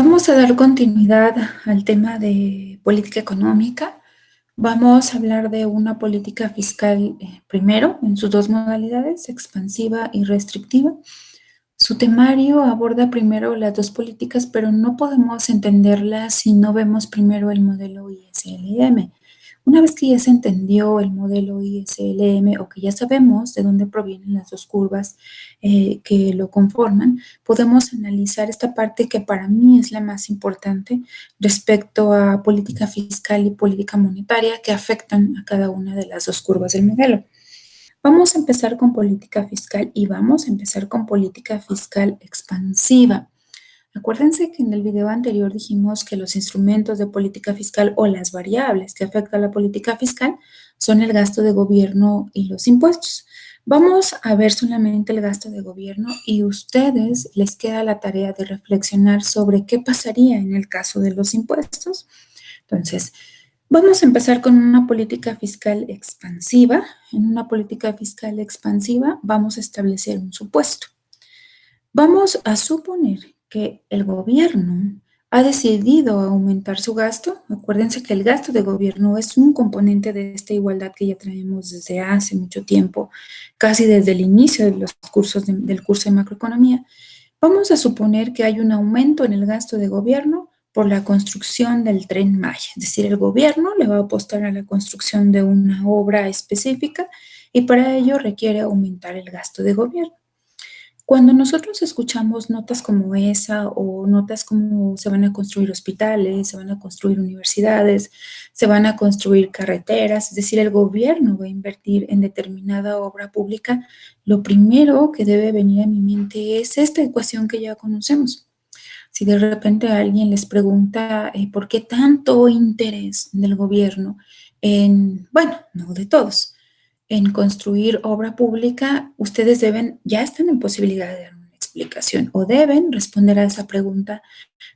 Vamos a dar continuidad al tema de política económica. Vamos a hablar de una política fiscal primero en sus dos modalidades, expansiva y restrictiva. Su temario aborda primero las dos políticas, pero no podemos entenderlas si no vemos primero el modelo ISLM. Una vez que ya se entendió el modelo ISLM o que ya sabemos de dónde provienen las dos curvas que lo conforman, podemos analizar esta parte que para mí es la más importante respecto a política fiscal y política monetaria que afectan a cada una de las dos curvas del modelo. Vamos a empezar con política fiscal y vamos a empezar con política fiscal expansiva. Acuérdense que en el video anterior dijimos que los instrumentos de política fiscal o las variables que afectan a la política fiscal son el gasto de gobierno y los impuestos. Vamos a ver solamente el gasto de gobierno y a ustedes les queda la tarea de reflexionar sobre qué pasaría en el caso de los impuestos. Entonces, vamos a empezar con una política fiscal expansiva. En una política fiscal expansiva vamos a establecer un supuesto. Vamos a suponer que el gobierno ha decidido aumentar su gasto. Acuérdense que el gasto de gobierno es un componente de esta igualdad que ya traemos desde hace mucho tiempo, casi desde el inicio de los cursos del curso de macroeconomía. Vamos a suponer que hay un aumento en el gasto de gobierno por la construcción del Tren Maya, es decir, el gobierno le va a apostar a la construcción de una obra específica y para ello requiere aumentar el gasto de gobierno. Cuando nosotros escuchamos notas como esa o notas como se van a construir hospitales, se van a construir universidades, se van a construir carreteras, es decir, el gobierno va a invertir en determinada obra pública, lo primero que debe venir a mi mente es esta ecuación que ya conocemos. Si de repente alguien les pregunta por qué tanto interés del gobierno en, bueno, no de todos, en construir obra pública, ustedes ya están en posibilidad de dar una explicación o deben responder a esa pregunta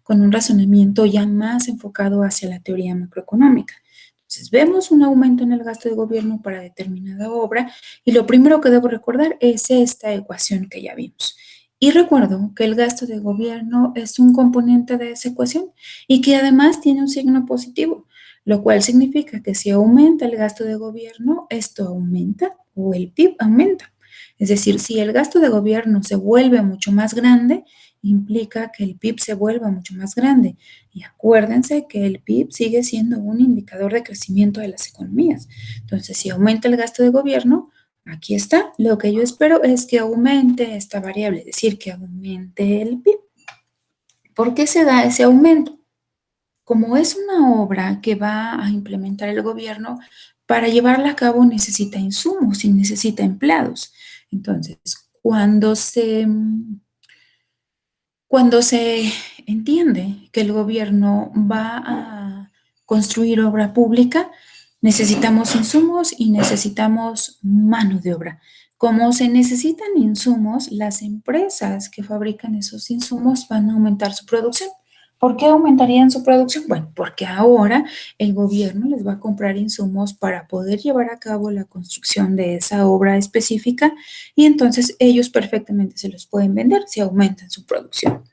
con un razonamiento ya más enfocado hacia la teoría macroeconómica. Entonces, vemos un aumento en el gasto de gobierno para determinada obra y lo primero que debo recordar es esta ecuación que ya vimos. Y recuerdo que el gasto de gobierno es un componente de esa ecuación y que además tiene un signo positivo, lo cual significa que si aumenta el gasto de gobierno, esto aumenta o el PIB aumenta. Es decir, si el gasto de gobierno se vuelve mucho más grande, implica que el PIB se vuelva mucho más grande. Y acuérdense que el PIB sigue siendo un indicador de crecimiento de las economías. Entonces, si aumenta el gasto de gobierno, aquí está. Lo que yo espero es que aumente esta variable, es decir, que aumente el PIB. ¿Por qué se da ese aumento? Como es una obra que va a implementar el gobierno, para llevarla a cabo necesita insumos y necesita empleados. Entonces, cuando se entiende que el gobierno va a construir obra pública, necesitamos insumos y necesitamos mano de obra. Como se necesitan insumos, las empresas que fabrican esos insumos van a aumentar su producción. ¿Por qué aumentarían su producción? Bueno, porque ahora el gobierno les va a comprar insumos para poder llevar a cabo la construcción de esa obra específica y entonces ellos perfectamente se los pueden vender si aumentan su producción.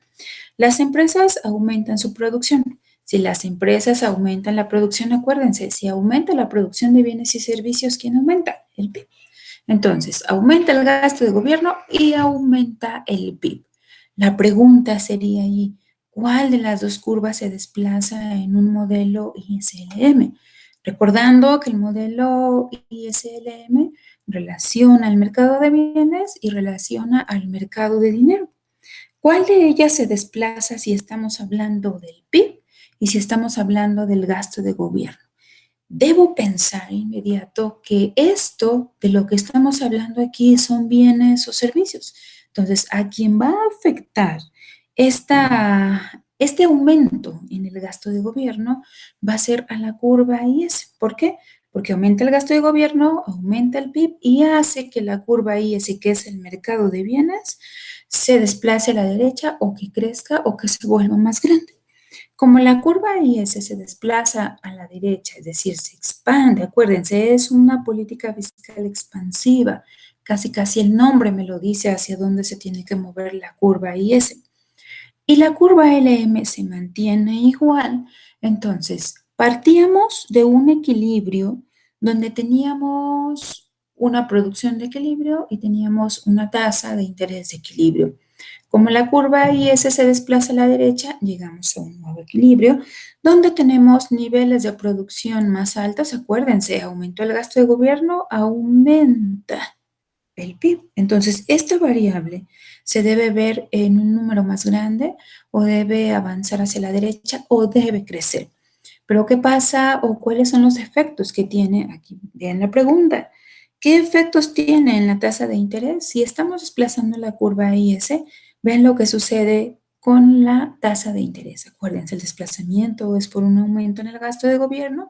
Las empresas aumentan su producción. Si las empresas aumentan la producción, acuérdense, si aumenta la producción de bienes y servicios, ¿quién aumenta? El PIB. Entonces, aumenta el gasto de gobierno y aumenta el PIB. La pregunta sería ahí, ¿cuál de las dos curvas se desplaza en un modelo ISLM? Recordando que el modelo ISLM relaciona el mercado de bienes y relaciona al mercado de dinero. ¿Cuál de ellas se desplaza si estamos hablando del PIB y si estamos hablando del gasto de gobierno? Debo pensar de inmediato que esto de lo que estamos hablando aquí son bienes o servicios. Entonces, a quien va a afectar este aumento en el gasto de gobierno va a ser a la curva IS. ¿Por qué? Porque aumenta el gasto de gobierno, aumenta el PIB y hace que la curva IS, que es el mercado de bienes, se desplace a la derecha o que crezca o que se vuelva más grande. Como la curva IS se desplaza a la derecha, es decir, se expande, acuérdense, es una política fiscal expansiva, casi el nombre me lo dice hacia dónde se tiene que mover la curva IS. y la curva LM se mantiene igual. Entonces, partíamos de un equilibrio donde teníamos una producción de equilibrio y teníamos una tasa de interés de equilibrio. Como la curva IS se desplaza a la derecha, llegamos a un nuevo equilibrio donde tenemos niveles de producción más altos. Acuérdense, aumentó el gasto de gobierno, aumenta el PIB. Entonces, esta variable se debe ver en un número más grande o debe avanzar hacia la derecha o debe crecer. Pero ¿qué pasa o cuáles son los efectos que tiene? Aquí viene la pregunta. ¿Qué efectos tiene en la tasa de interés? Si estamos desplazando la curva IS, ven lo que sucede con la tasa de interés. Acuérdense, el desplazamiento es por un aumento en el gasto de gobierno.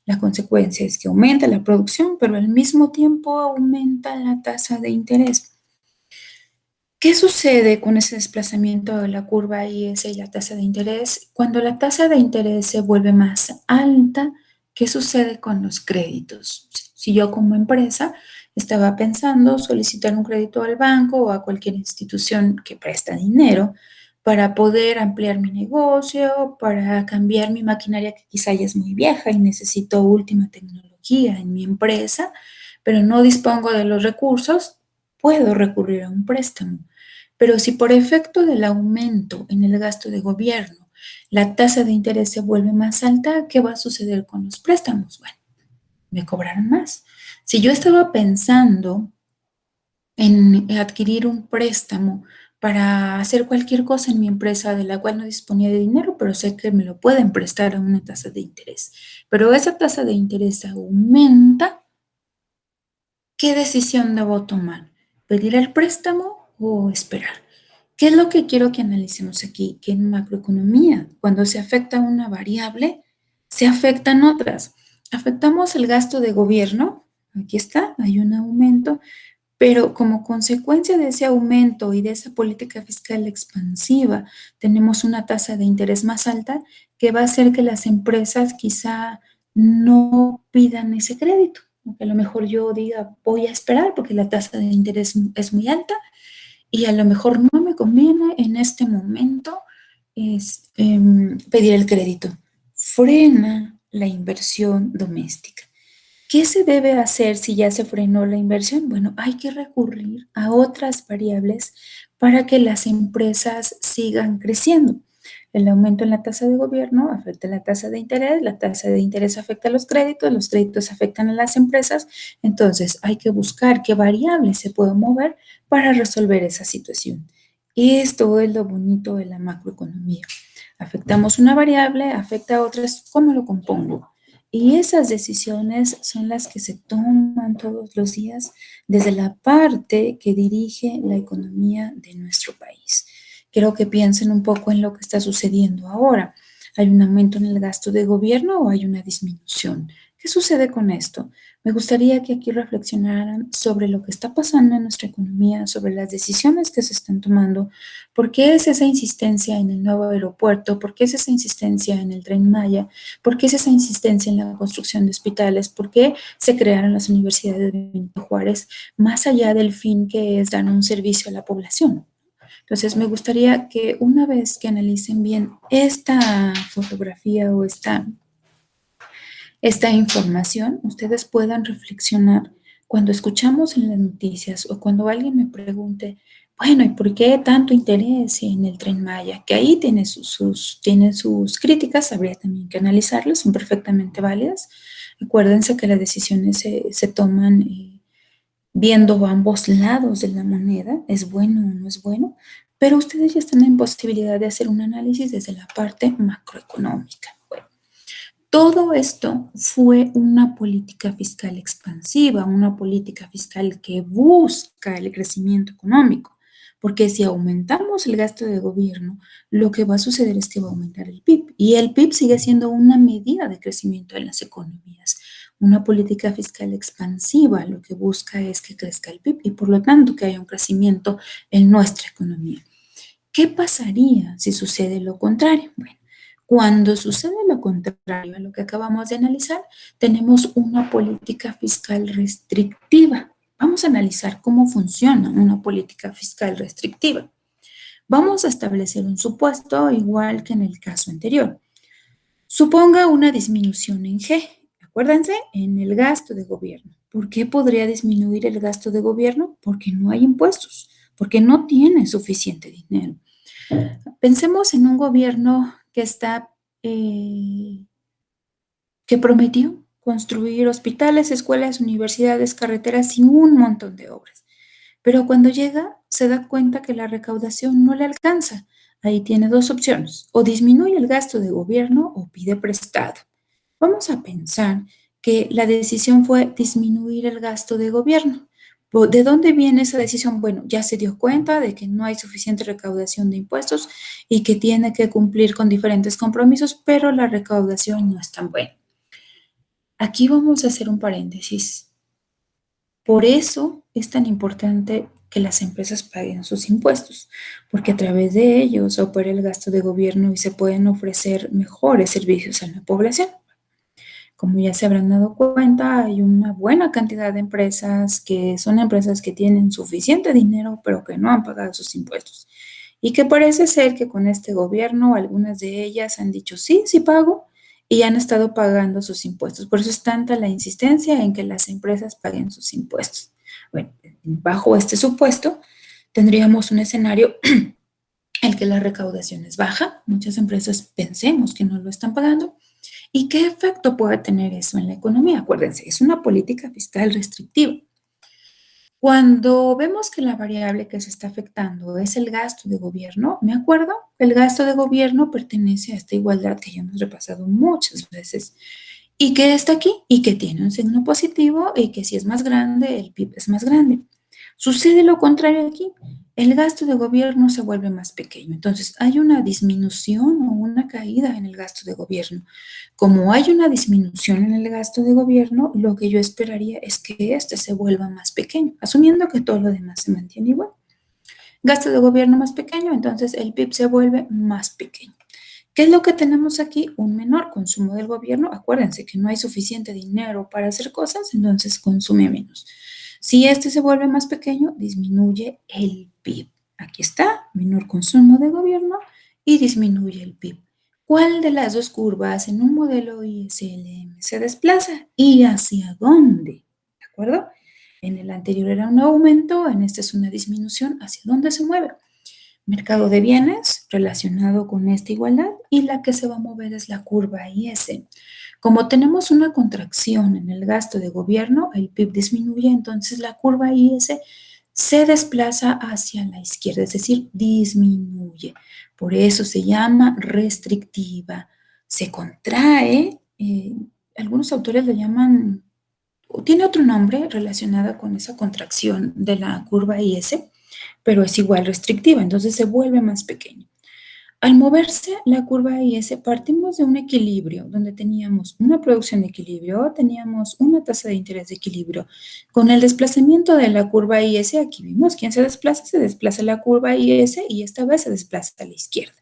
La consecuencia es que aumenta la producción, pero al mismo tiempo aumenta la tasa de interés. ¿Qué sucede con ese desplazamiento de la curva IS y la tasa de interés? Cuando la tasa de interés se vuelve más alta, ¿qué sucede con los créditos? Si yo como empresa estaba pensando solicitar un crédito al banco o a cualquier institución que presta dinero para poder ampliar mi negocio, para cambiar mi maquinaria que quizá ya es muy vieja y necesito última tecnología en mi empresa, pero no dispongo de los recursos, puedo recurrir a un préstamo. Pero si por efecto del aumento en el gasto de gobierno la tasa de interés se vuelve más alta, ¿qué va a suceder con los préstamos? Bueno, me cobrarán más. Si yo estaba pensando en adquirir un préstamo para hacer cualquier cosa en mi empresa de la cual no disponía de dinero, pero sé que me lo pueden prestar a una tasa de interés, pero esa tasa de interés aumenta, ¿qué decisión debo tomar? ¿Pedir el préstamo o esperar? ¿Qué es lo que quiero que analicemos aquí? Que en macroeconomía, cuando se afecta una variable, se afectan otras. Afectamos el gasto de gobierno, aquí está, hay un aumento, pero como consecuencia de ese aumento y de esa política fiscal expansiva, tenemos una tasa de interés más alta que va a hacer que las empresas quizá no pidan ese crédito. Aunque a lo mejor yo diga, voy a esperar porque la tasa de interés es muy alta y a lo mejor no me conviene en este momento pedir el crédito. Frena la inversión doméstica. ¿Qué se debe hacer si ya se frenó la inversión? Bueno, hay que recurrir a otras variables para que las empresas sigan creciendo. El aumento en la tasa de gobierno afecta la tasa de interés afecta a los créditos afectan a las empresas, entonces hay que buscar qué variables se pueden mover para resolver esa situación. Esto es lo bonito de la macroeconomía. Afectamos una variable, afecta a otras, ¿cómo lo compongo? Y esas decisiones son las que se toman todos los días desde la parte que dirige la economía de nuestro país. Quiero que piensen un poco en lo que está sucediendo ahora. ¿Hay un aumento en el gasto de gobierno o hay una disminución? ¿Qué sucede con esto? Me gustaría que aquí reflexionaran sobre lo que está pasando en nuestra economía, sobre las decisiones que se están tomando. ¿Por qué es esa insistencia en el nuevo aeropuerto? ¿Por qué es esa insistencia en el Tren Maya? ¿Por qué es esa insistencia en la construcción de hospitales? ¿Por qué se crearon las universidades de Benito Juárez? Más allá del fin que es dar un servicio a la población. Entonces, me gustaría que una vez que analicen bien esta fotografía o esta información, ustedes puedan reflexionar cuando escuchamos en las noticias o cuando alguien me pregunte, bueno, ¿y por qué tanto interés en el Tren Maya? Que ahí tiene sus críticas, habría también que analizarlas, son perfectamente válidas. Acuérdense que las decisiones se toman viendo ambos lados de la moneda, es bueno o no es bueno, pero ustedes ya están en posibilidad de hacer un análisis desde la parte macroeconómica. Bueno, todo esto fue una política fiscal expansiva, una política fiscal que busca el crecimiento económico, porque si aumentamos el gasto de gobierno, lo que va a suceder es que va a aumentar el PIB y el PIB sigue siendo una medida de crecimiento en las economías. Una política fiscal expansiva lo que busca es que crezca el PIB y por lo tanto que haya un crecimiento en nuestra economía. ¿Qué pasaría si sucede lo contrario? Bueno, cuando sucede lo contrario a lo que acabamos de analizar, tenemos una política fiscal restrictiva. Vamos a analizar cómo funciona una política fiscal restrictiva. Vamos a establecer un supuesto igual que en el caso anterior. Suponga una disminución en G. Acuérdense, en el gasto de gobierno. ¿Por qué podría disminuir el gasto de gobierno? Porque no hay impuestos, porque no tiene suficiente dinero. Pensemos en un gobierno que prometió construir hospitales, escuelas, universidades, carreteras y un montón de obras. Pero cuando llega, se da cuenta que la recaudación no le alcanza. Ahí tiene dos opciones: o disminuye el gasto de gobierno o pide prestado. Vamos a pensar que la decisión fue disminuir el gasto de gobierno. ¿De dónde viene esa decisión? Bueno, ya se dio cuenta de que no hay suficiente recaudación de impuestos y que tiene que cumplir con diferentes compromisos, pero la recaudación no es tan buena. Aquí vamos a hacer un paréntesis. Por eso es tan importante que las empresas paguen sus impuestos, porque a través de ellos opera el gasto de gobierno y se pueden ofrecer mejores servicios a la población. Como ya se habrán dado cuenta, hay una buena cantidad de empresas que son empresas que tienen suficiente dinero, pero que no han pagado sus impuestos. Y que parece ser que con este gobierno, algunas de ellas han dicho sí, sí pago, y han estado pagando sus impuestos. Por eso es tanta la insistencia en que las empresas paguen sus impuestos. Bueno, bajo este supuesto, tendríamos un escenario en el que la recaudación es baja. Muchas empresas pensemos que no lo están pagando. ¿Y qué efecto puede tener eso en la economía? Acuérdense, es una política fiscal restrictiva. Cuando vemos que la variable que se está afectando es el gasto de gobierno, me acuerdo que el gasto de gobierno pertenece a esta igualdad que ya hemos repasado muchas veces y que está aquí y que tiene un signo positivo y que si es más grande, el PIB es más grande. Sucede lo contrario aquí. El gasto de gobierno se vuelve más pequeño. Entonces, hay una disminución o una caída en el gasto de gobierno. Como hay una disminución en el gasto de gobierno, lo que yo esperaría es que este se vuelva más pequeño, asumiendo que todo lo demás se mantiene igual. Gasto de gobierno más pequeño, entonces el PIB se vuelve más pequeño. ¿Qué es lo que tenemos aquí? Un menor consumo del gobierno. Acuérdense que no hay suficiente dinero para hacer cosas, entonces consume menos. Si este se vuelve más pequeño, disminuye el PIB. Aquí está, menor consumo de gobierno y disminuye el PIB. ¿Cuál de las dos curvas en un modelo ISLM se desplaza y hacia dónde? ¿De acuerdo? En el anterior era un aumento, en este es una disminución. ¿Hacia dónde se mueve? Mercado de bienes relacionado con esta igualdad y la que se va a mover es la curva IS. Como tenemos una contracción en el gasto de gobierno, el PIB disminuye, entonces la curva IS se desplaza hacia la izquierda, es decir, disminuye. Por eso se llama restrictiva. Se contrae, algunos autores lo llaman, o tiene otro nombre relacionado con esa contracción de la curva IS, pero es igual restrictiva, entonces se vuelve más pequeño. Al moverse la curva IS, partimos de un equilibrio donde teníamos una producción de equilibrio, teníamos una tasa de interés de equilibrio. Con el desplazamiento de la curva IS, aquí vimos quién se desplaza la curva IS y esta vez se desplaza a la izquierda.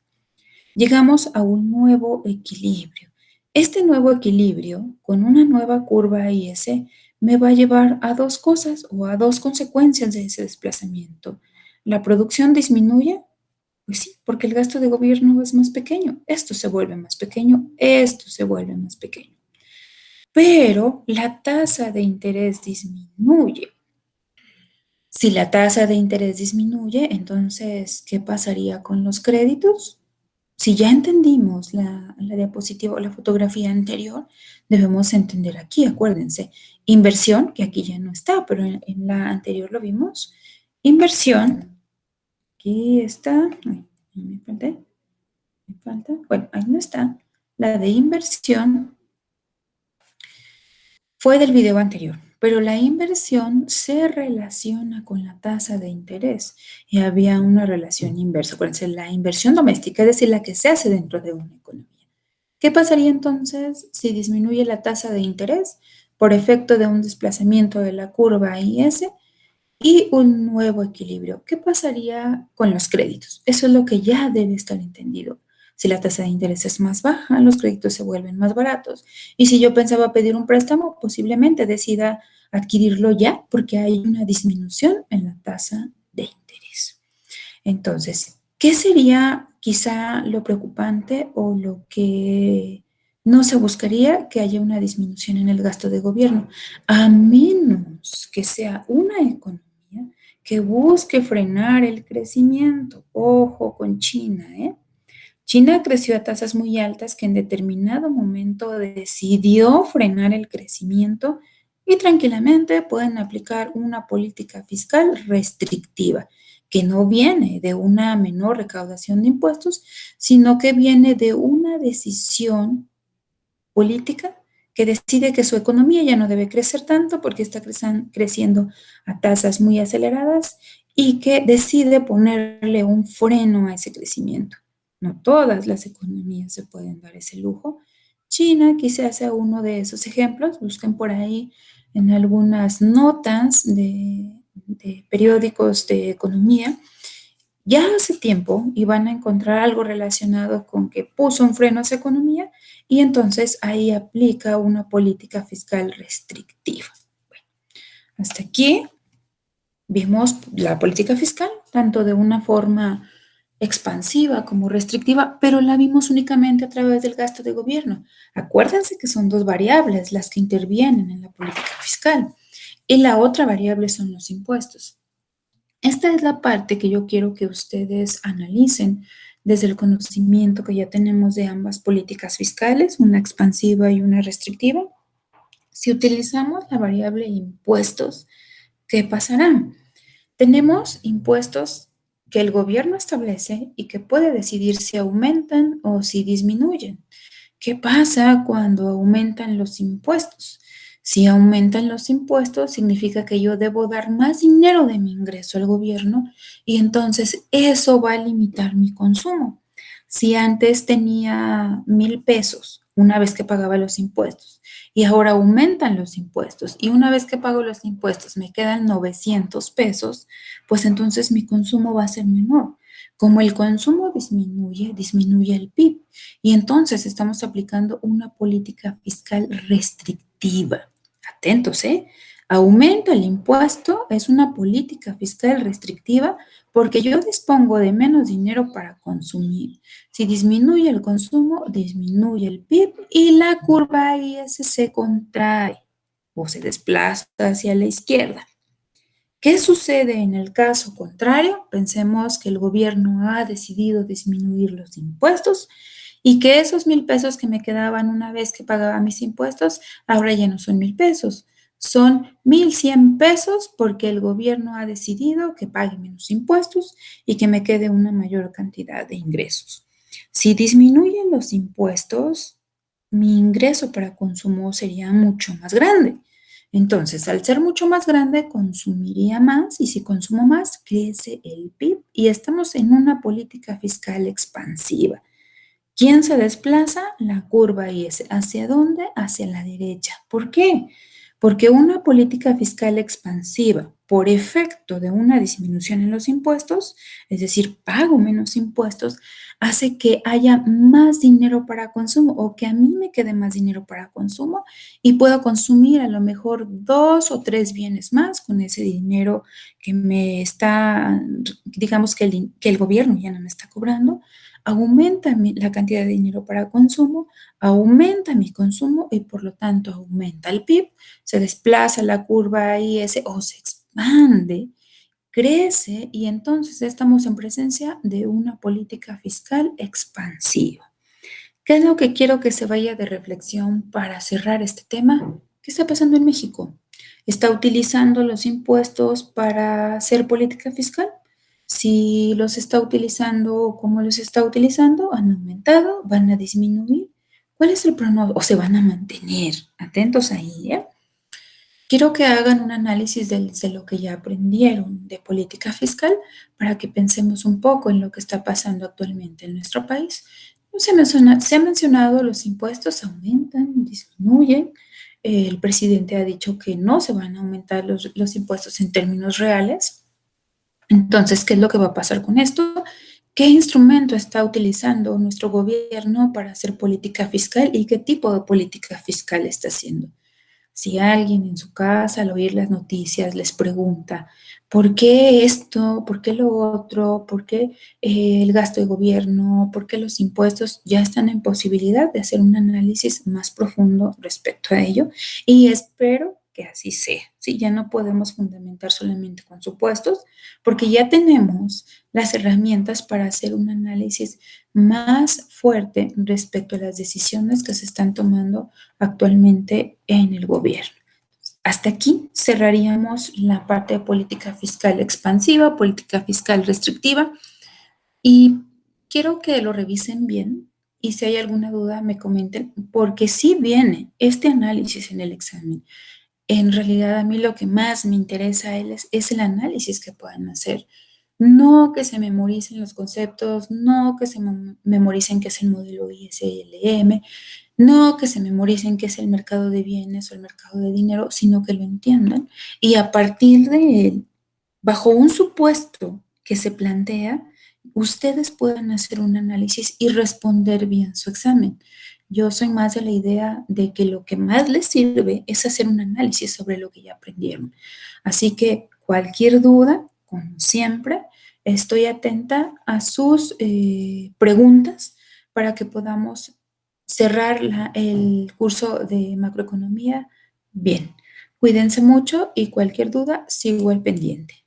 Llegamos a un nuevo equilibrio. Este nuevo equilibrio, con una nueva curva IS, me va a llevar a dos cosas o a dos consecuencias de ese desplazamiento. ¿La producción disminuye? Pues sí, porque el gasto de gobierno es más pequeño. Esto se vuelve más pequeño, esto se vuelve más pequeño. Pero la tasa de interés disminuye. Si la tasa de interés disminuye, entonces, ¿qué pasaría con los créditos? Si ya entendimos la diapositiva o la fotografía anterior, debemos entender aquí, acuérdense, inversión, que aquí ya no está, pero en la anterior lo vimos. Inversión, aquí está, ay, me falta, bueno, ahí no está. La de inversión fue del video anterior, pero la inversión se relaciona con la tasa de interés y había una relación inversa. Acuérdense, la inversión doméstica, es decir, la que se hace dentro de una economía. ¿Qué pasaría entonces si disminuye la tasa de interés por efecto de un desplazamiento de la curva IS y un nuevo equilibrio? ¿Qué pasaría con los créditos? Eso es lo que ya debe estar entendido. Si la tasa de interés es más baja, los créditos se vuelven más baratos. Y si yo pensaba pedir un préstamo, posiblemente decida adquirirlo ya porque hay una disminución en la tasa de interés. Entonces, ¿Qué sería quizá lo preocupante o lo que no se buscaría? Que haya una disminución en el gasto de gobierno, a menos que sea una economía que busque frenar el crecimiento. Ojo con China, ¿eh? China creció a tasas muy altas que en determinado momento decidió frenar el crecimiento y tranquilamente pueden aplicar una política fiscal restrictiva, que no viene de una menor recaudación de impuestos, sino que viene de una decisión política que decide que su economía ya no debe crecer tanto porque está creciendo a tasas muy aceleradas y que decide ponerle un freno a ese crecimiento. No todas las economías se pueden dar ese lujo. China quizás sea uno de esos ejemplos. Busquen por ahí en algunas notas de periódicos de economía ya hace tiempo y van a encontrar algo relacionado con que puso un freno a esa economía y entonces ahí aplica una política fiscal restrictiva. Bueno, hasta aquí vimos la política fiscal, tanto de una forma expansiva como restrictiva, pero la vimos únicamente a través del gasto de gobierno. Acuérdense que son dos variables las que intervienen en la política fiscal y la otra variable son los impuestos. Esta es la parte que yo quiero que ustedes analicen desde el conocimiento que ya tenemos de ambas políticas fiscales, una expansiva y una restrictiva. Si utilizamos la variable impuestos, ¿qué pasará? Tenemos impuestos que el gobierno establece y que puede decidir si aumentan o si disminuyen. ¿Qué pasa cuando aumentan los impuestos? Si aumentan los impuestos, significa que yo debo dar más dinero de mi ingreso al gobierno y entonces eso va a limitar mi consumo. Si antes tenía 1,000 pesos una vez que pagaba los impuestos y ahora aumentan los impuestos y una vez que pago los impuestos me quedan 900 pesos, pues entonces mi consumo va a ser menor. Como el consumo disminuye, disminuye el PIB. Y entonces estamos aplicando una política fiscal restrictiva. Atentos, ¿eh? Aumenta el impuesto, es una política fiscal restrictiva porque yo dispongo de menos dinero para consumir. Si disminuye el consumo, disminuye el PIB y la curva IS se contrae o se desplaza hacia la izquierda. ¿Qué sucede en el caso contrario? Pensemos que el gobierno ha decidido disminuir los impuestos y que esos 1,000 pesos que me quedaban una vez que pagaba mis impuestos, ahora ya no son 1,000 pesos, son 1,100 pesos porque el gobierno ha decidido que pague menos impuestos y que me quede una mayor cantidad de ingresos. Si disminuyen los impuestos, mi ingreso para consumo sería mucho más grande. Entonces, al ser mucho más grande, consumiría más y si consumo más, crece el PIB y estamos en una política fiscal expansiva. ¿Quién se desplaza? La curva IS. ¿Hacia dónde? Hacia la derecha. ¿Por qué? Porque una política fiscal expansiva, por efecto de una disminución en los impuestos, es decir, pago menos impuestos, hace que haya más dinero para consumo o que a mí me quede más dinero para consumo y puedo consumir a lo mejor 2 o 3 bienes más con ese dinero que me está, digamos que el gobierno ya no me está cobrando, aumenta la cantidad de dinero para consumo, aumenta mi consumo y por lo tanto aumenta el PIB, se desplaza la curva IS o se expande, crece y entonces estamos en presencia de una política fiscal expansiva. ¿Qué es lo que quiero que se vaya de reflexión para cerrar este tema? ¿Qué está pasando en México? ¿Está utilizando los impuestos para hacer política fiscal? Si los está utilizando como los está utilizando, han aumentado, van a disminuir. ¿Cuál es el pronóstico? ¿O se van a mantener? Atentos ahí, ¿eh? Quiero que hagan un análisis de lo que ya aprendieron de política fiscal para que pensemos un poco en lo que está pasando actualmente en nuestro país. Se ha mencionado los impuestos aumentan, disminuyen. El presidente ha dicho que no se van a aumentar los impuestos en términos reales. Entonces, ¿qué es lo que va a pasar con esto? ¿Qué instrumento está utilizando nuestro gobierno para hacer política fiscal y qué tipo de política fiscal está haciendo? Si alguien en su casa al oír las noticias les pregunta, ¿por qué esto? ¿Por qué lo otro? ¿Por qué el gasto de gobierno? ¿Por qué los impuestos? Ya están en posibilidad de hacer un análisis más profundo respecto a ello y espero que así sea. Sí, ya no podemos fundamentar solamente con supuestos porque ya tenemos las herramientas para hacer un análisis más fuerte respecto a las decisiones que se están tomando actualmente en el gobierno. Hasta aquí cerraríamos la parte de política fiscal expansiva, política fiscal restrictiva y quiero que lo revisen bien y si hay alguna duda me comenten porque sí viene este análisis en el examen. En realidad a mí lo que más me interesa es el análisis que puedan hacer. No que se memoricen los conceptos, no que se memoricen qué es el modelo ISLM, no que se memoricen qué es el mercado de bienes o el mercado de dinero, sino que lo entiendan y a partir de él, bajo un supuesto que se plantea, ustedes puedan hacer un análisis y responder bien su examen. Yo soy más de la idea de que lo que más les sirve es hacer un análisis sobre lo que ya aprendieron. Así que cualquier duda, como siempre, estoy atenta a sus preguntas para que podamos cerrar el curso de macroeconomía bien. Cuídense mucho y cualquier duda sigo al pendiente.